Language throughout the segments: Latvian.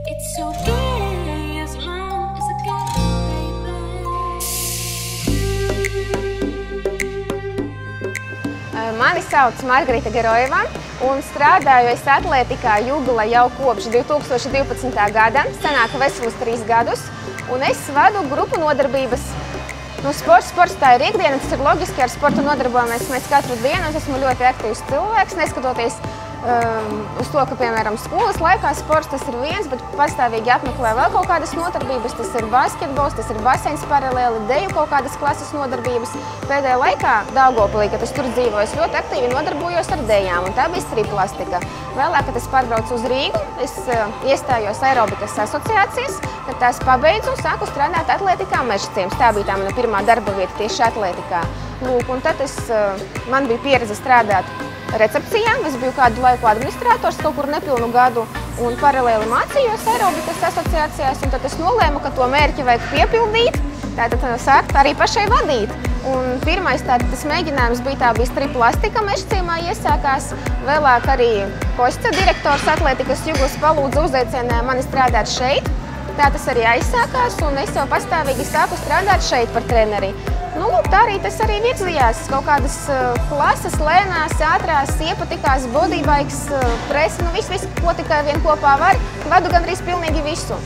It's okay as long as I got you, baby. Mani sauc Margarita Gerojeva un strādāju es atletikā Jugla jau kopš 2012. gada, sanāk veselus 3 gadus, un es vadu grupu nodarbības. Sports tā ir ikdiena, tas ir loģiski, ar sportu nodarbojamies mēs katru dienu, es esmu ļoti aktīvs cilvēks, neskatoties uz to, ka, piemēram, skolas laikā sports tas ir viens, bet pastāvīgi apmeklē vēl kaut kādas nodarbības, tas ir basketbols, tas ir baseins paralēli, deju kaut kādas klases nodarbības. Pēdējā laikā Daugavpilī, kad es tur dzīvoju, es ļoti aktīvi nodarbojos ar dejām, un tā bija striplastika. Vēlāk, kad es pārbraucu uz Rīgu, es iestājos aerobikas asociācijas, kad tās pabeidzu un sāku strādāt atletikā Mežciems. Tā bija tā mana pirmā darba vieta tieši atletikā. Lūk, un tad man bija pieredze strādāt recepcijā, es biju kādu laiku administrators, kaut kur nepilnu gadu, un paralēli mācījos aerobikas asociācijās, un tad es nolēmu, ka to mērķi vajag piepildīt, tātad sākt arī pašai vadīt. Un pirmais tas mēģinājums bija striplastika Mežciemā iesākās, vēlāk arī Kosta direktors atletikas Juglas palūdza uzaicināja mani strādāt šeit. Tā tas arī aizsākās, un es jau pastāvīgi sāku strādāt šeit par treneri. Nu, tā arī tas arī virzījās. Kaut kādas klases, lēnās, ātrās, iepatikās, bodybikes, presi, nu viss, ko tikai vien kopā var. Vadu gandrīz pilnīgi visu.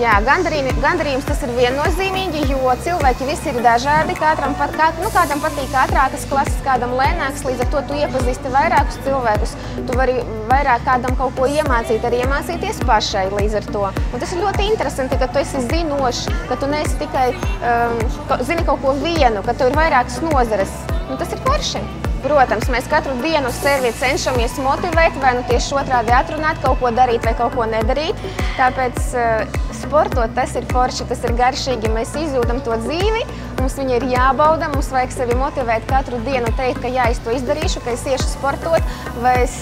Jā, gandarījums tas ir viennozīmīgi, jo cilvēki visi ir dažādi. Kādam patīk ātrākas klases, kādam lēnākas, līdz ar to tu iepazīsti vairākus cilvēkus. Tu vari vairāk kādam kaut ko iemācīt, arī iemācīties pašai līdz ar to. Un tas ir ļoti interesanti, ka tu esi zinošs, ka tu neesi tikai zini kaut ko vienu, ka tev ir vairākas nozares. Un tas ir forši. Protams, mēs katru dienu sevi cenšamies motivēt, vai nu tieši otrādi atrunāt, kaut ko darīt vai kaut ko nedarīt. Tāpēc sportot tas ir forši, tas ir garšīgi, mēs izjūtam to dzīvi, mums viņa ir jābauda, mums vajag sevi motivēt katru dienu, teikt, ka jā, es to izdarīšu, ka es iešu sportot, vai es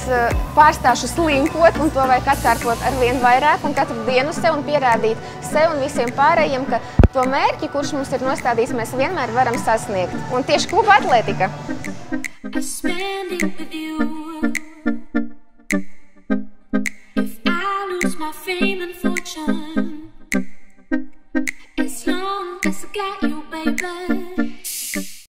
pārstāšu slinkot, un to vajag atkārtot arvien vairāk, un katru dienu sev un pierādīt sev un visiem pārējiem, ka to mērķi, kurš mums ir nostādījis, mēs vienmēr varam sasniegt. Un tieši kluba atletika. I spend it with you.